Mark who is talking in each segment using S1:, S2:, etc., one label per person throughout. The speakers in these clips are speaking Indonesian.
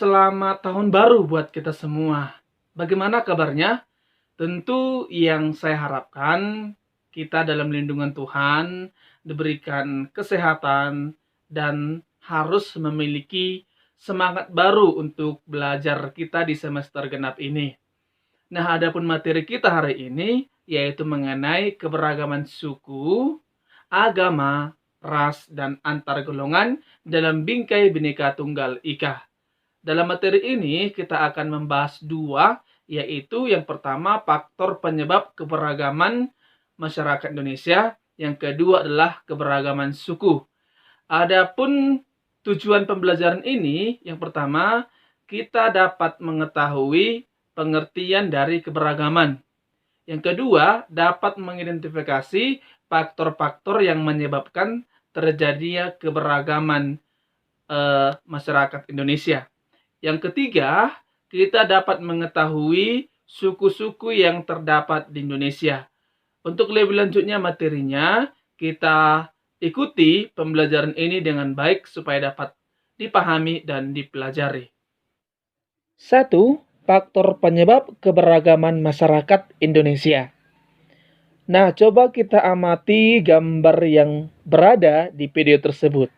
S1: Selamat tahun baru buat kita semua. Bagaimana kabarnya? Tentu yang saya harapkan kita dalam lindungan Tuhan, diberikan kesehatan, dan harus memiliki semangat baru untuk belajar kita di semester genap ini. Nah, adapun materi kita hari ini yaitu mengenai keberagaman suku, agama, ras, dan antar golongan dalam bingkai Bhinneka Tunggal Ika. Dalam materi ini kita akan membahas dua, yaitu yang pertama faktor penyebab keberagaman masyarakat Indonesia, yang kedua adalah keberagaman suku. Adapun tujuan pembelajaran ini, yang pertama kita dapat mengetahui pengertian dari keberagaman. Yang kedua, dapat mengidentifikasi faktor-faktor yang menyebabkan terjadinya keberagaman masyarakat Indonesia. Yang ketiga, kita dapat mengetahui suku-suku yang terdapat di Indonesia. Untuk lebih lanjutnya materinya, kita ikuti pembelajaran ini dengan baik supaya dapat dipahami dan dipelajari. 1. Faktor penyebab keberagaman masyarakat Indonesia. Nah, coba kita amati gambar yang berada di video tersebut.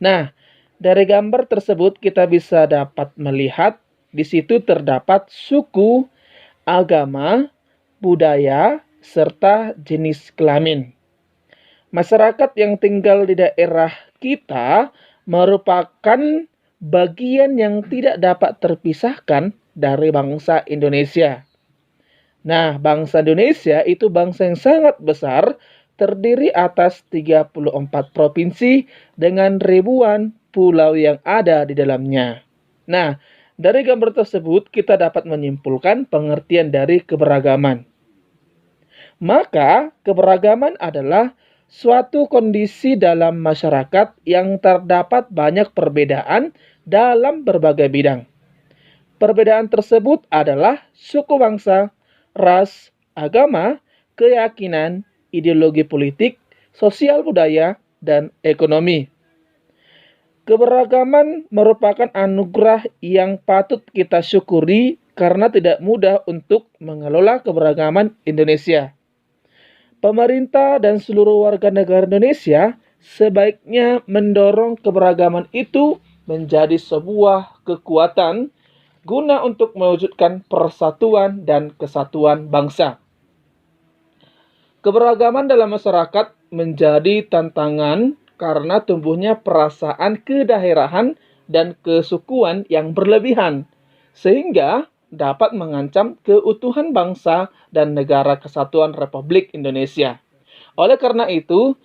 S1: Nah, dari gambar tersebut kita bisa dapat melihat di situ terdapat suku, agama, budaya, serta jenis kelamin. Masyarakat yang tinggal di daerah kita merupakan bagian yang tidak dapat terpisahkan dari bangsa Indonesia. Nah, bangsa Indonesia itu bangsa yang sangat besar, terdiri atas 34 provinsi dengan ribuan pulau yang ada di dalamnya. Nah, dari gambar tersebut kita dapat menyimpulkan pengertian dari keberagaman. Maka, keberagaman adalah suatu kondisi dalam masyarakat yang terdapat banyak perbedaan dalam berbagai bidang. Perbedaan tersebut adalah suku bangsa, ras, agama, keyakinan, ideologi politik, sosial budaya, dan ekonomi. Keberagaman merupakan anugerah yang patut kita syukuri karena tidak mudah untuk mengelola keberagaman Indonesia. Pemerintah dan seluruh warga negara Indonesia sebaiknya mendorong keberagaman itu menjadi sebuah kekuatan guna untuk mewujudkan persatuan dan kesatuan bangsa. Keberagaman dalam masyarakat menjadi tantangan karena tumbuhnya perasaan kedaerahan dan kesukuan yang berlebihan, sehingga dapat mengancam keutuhan bangsa dan negara kesatuan Republik Indonesia. Oleh karena itu,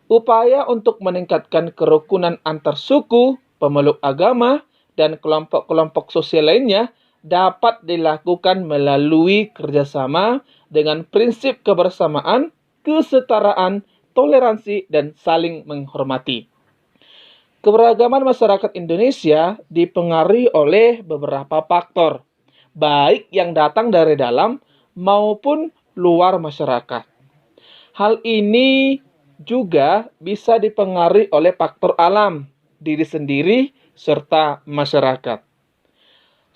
S1: upaya untuk meningkatkan kerukunan antar suku, pemeluk agama, dan kelompok-kelompok sosial lainnya dapat dilakukan melalui kerjasama dengan prinsip kebersamaan, kesetaraan, toleransi, dan saling menghormati. Keberagaman masyarakat Indonesia dipengaruhi oleh beberapa faktor, baik yang datang dari dalam maupun luar masyarakat. Hal ini juga bisa dipengaruhi oleh faktor alam, diri sendiri, serta masyarakat.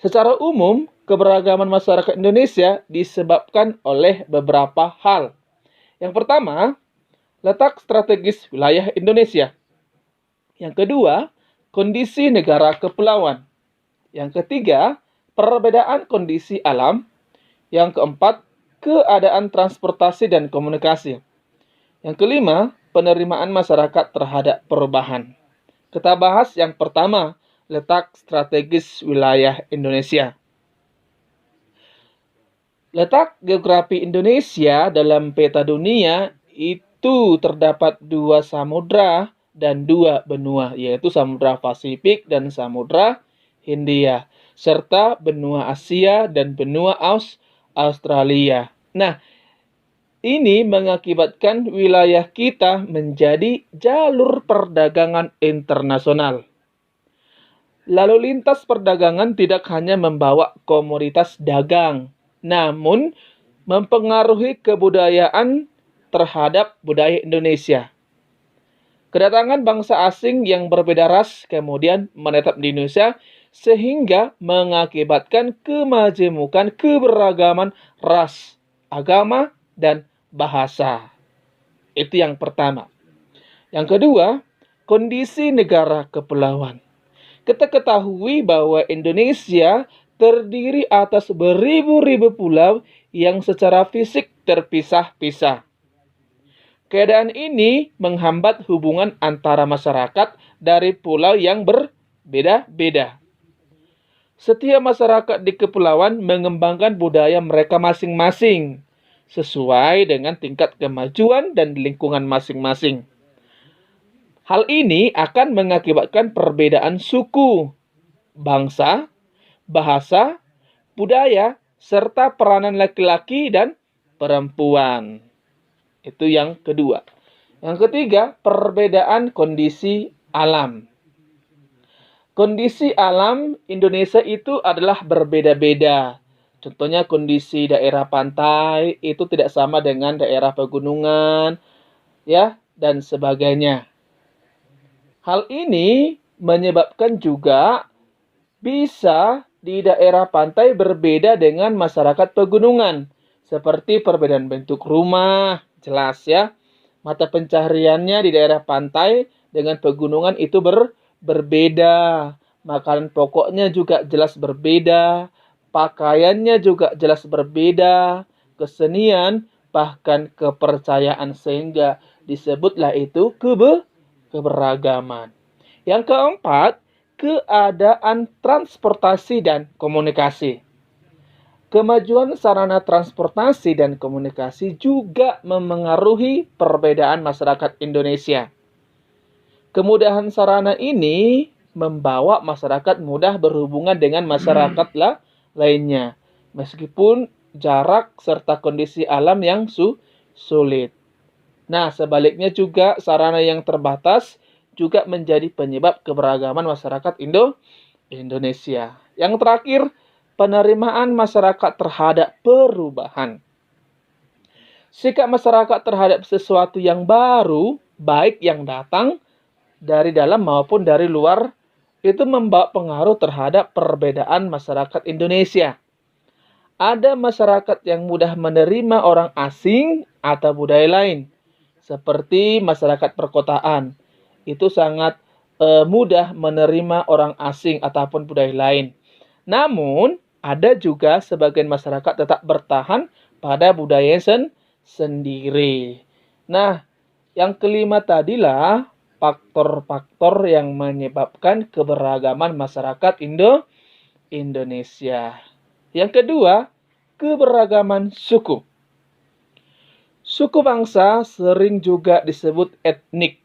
S1: Secara umum, keberagaman masyarakat Indonesia disebabkan oleh beberapa hal. Yang pertama, letak strategis wilayah Indonesia. Yang kedua, kondisi negara kepulauan. Yang ketiga, perbedaan kondisi alam. Yang keempat, keadaan transportasi dan komunikasi. Yang kelima, penerimaan masyarakat terhadap perubahan. Kita bahas yang pertama, letak strategis wilayah Indonesia. Letak geografi Indonesia dalam peta dunia itu terdapat 2 samudra dan 2 benua, yaitu Samudra Pasifik dan Samudra Hindia, serta benua Asia dan benua Australia. Nah, ini mengakibatkan wilayah kita menjadi jalur perdagangan internasional. Lalu lintas perdagangan tidak hanya membawa komoditas dagang, namun mempengaruhi kebudayaan terhadap budaya Indonesia. Kedatangan bangsa asing yang berbeda ras kemudian menetap di Indonesia sehingga mengakibatkan kemajemukan keberagaman ras, agama, dan bahasa. Itu yang pertama. Yang kedua, kondisi negara kepulauan. Kita ketahui bahwa Indonesia terdiri atas beribu-ribu pulau yang secara fisik terpisah-pisah. Keadaan ini menghambat hubungan antara masyarakat dari pulau yang berbeda-beda. Setiap masyarakat di kepulauan mengembangkan budaya mereka masing-masing sesuai dengan tingkat kemajuan dan lingkungan masing-masing. Hal ini akan mengakibatkan perbedaan suku, bangsa, bahasa, budaya, serta peranan laki-laki dan perempuan. Itu yang kedua. Yang ketiga, perbedaan kondisi alam. Kondisi alam Indonesia itu adalah berbeda-beda. Contohnya kondisi daerah pantai itu tidak sama dengan daerah pegunungan, ya, dan sebagainya. Hal ini menyebabkan juga bisa di daerah pantai berbeda dengan masyarakat pegunungan. Seperti perbedaan bentuk rumah, jelas ya. Mata pencahariannya di daerah pantai dengan pegunungan itu berbeda. Makanan pokoknya juga jelas berbeda. Pakaiannya juga jelas berbeda. Kesenian, bahkan kepercayaan, sehingga disebutlah itu keberagaman. Yang keempat, keadaan transportasi dan komunikasi. Kemajuan sarana transportasi dan komunikasi juga memengaruhi perbedaan masyarakat Indonesia. Kemudahan sarana ini membawa masyarakat mudah berhubungan dengan masyarakat lainnya, meskipun jarak serta kondisi alam yang sulit. Nah, sebaliknya juga sarana yang terbatas juga menjadi penyebab keberagaman masyarakat Indonesia. Yang terakhir, penerimaan masyarakat terhadap perubahan. Sikap masyarakat terhadap sesuatu yang baru, baik yang datang dari dalam maupun dari luar, itu membawa pengaruh terhadap perbedaan masyarakat Indonesia. Ada masyarakat yang mudah menerima orang asing atau budaya lain, seperti masyarakat perkotaan. Itu sangat mudah menerima orang asing ataupun budaya lain. Namun, ada juga sebagian masyarakat tetap bertahan pada budaya sendiri. Nah, yang kelima tadilah faktor-faktor yang menyebabkan keberagaman masyarakat Indonesia. Yang kedua, keberagaman suku. Suku bangsa sering juga disebut etnik.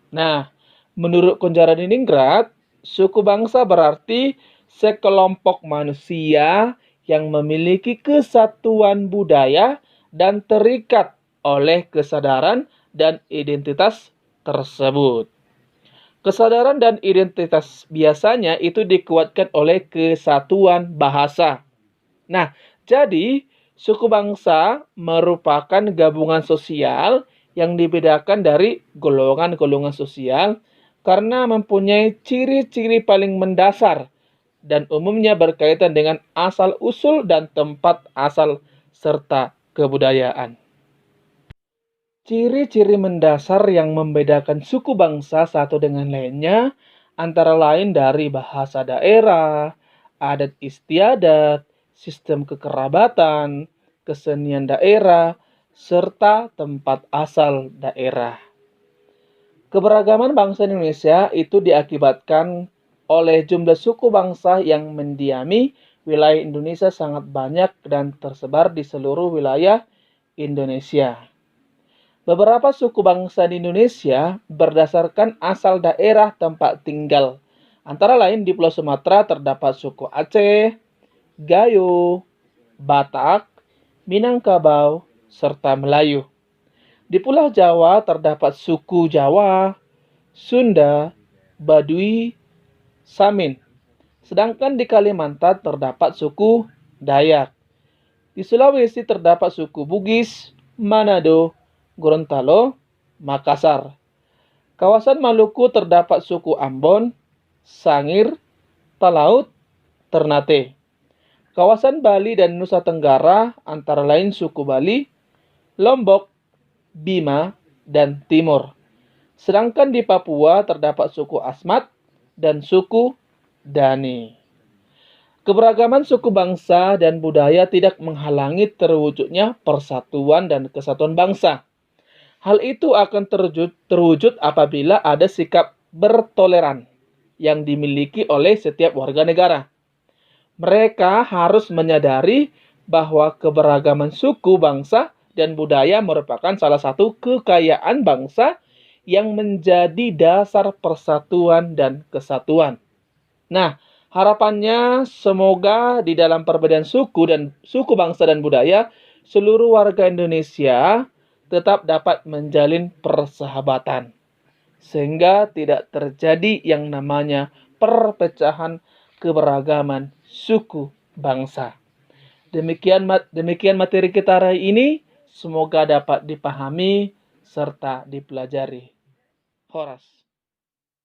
S1: Nah, menurut Konjaraningrat, suku bangsa berarti sekelompok manusia yang memiliki kesatuan budaya dan terikat oleh kesadaran dan identitas tersebut. Kesadaran dan identitas biasanya itu dikuatkan oleh kesatuan bahasa. Nah, jadi suku bangsa merupakan gabungan sosial yang dibedakan dari golongan-golongan sosial karena mempunyai ciri-ciri paling mendasar dan umumnya berkaitan dengan asal-usul dan tempat asal serta kebudayaan. Ciri-ciri mendasar yang membedakan suku bangsa satu dengan lainnya antara lain dari bahasa daerah, adat istiadat, sistem kekerabatan, kesenian daerah, serta tempat asal daerah. Keberagaman bangsa Indonesia itu diakibatkan oleh jumlah suku bangsa yang mendiami wilayah Indonesia sangat banyak dan tersebar di seluruh wilayah Indonesia. Beberapa suku bangsa di Indonesia berdasarkan asal daerah tempat tinggal. Antara lain di Pulau Sumatera terdapat suku Aceh, Gayo, Batak, Minangkabau, serta Melayu. Di Pulau Jawa terdapat suku Jawa, Sunda, Baduy, Samin. Sedangkan di Kalimantan terdapat suku Dayak. Di Sulawesi terdapat suku Bugis, Manado, Gorontalo, Makassar. Kawasan Maluku terdapat suku Ambon, Sangir, Talaut, Ternate. Kawasan Bali dan Nusa Tenggara antara lain suku Bali, Lombok, Bima, dan Timur. Sedangkan di Papua terdapat suku Asmat dan suku Dani. Keberagaman suku bangsa dan budaya tidak menghalangi terwujudnya persatuan dan kesatuan bangsa. Hal itu akan terwujud apabila ada sikap bertoleran yang dimiliki oleh setiap warga negara. Mereka harus menyadari bahwa keberagaman suku, bangsa, dan budaya merupakan salah satu kekayaan bangsa yang menjadi dasar persatuan dan kesatuan. Nah, harapannya semoga di dalam perbedaan suku bangsa dan budaya, seluruh warga Indonesia tetap dapat menjalin persahabatan sehingga tidak terjadi yang namanya perpecahan keberagaman suku bangsa. Demikian materi kita hari ini, semoga dapat dipahami serta dipelajari. Horas.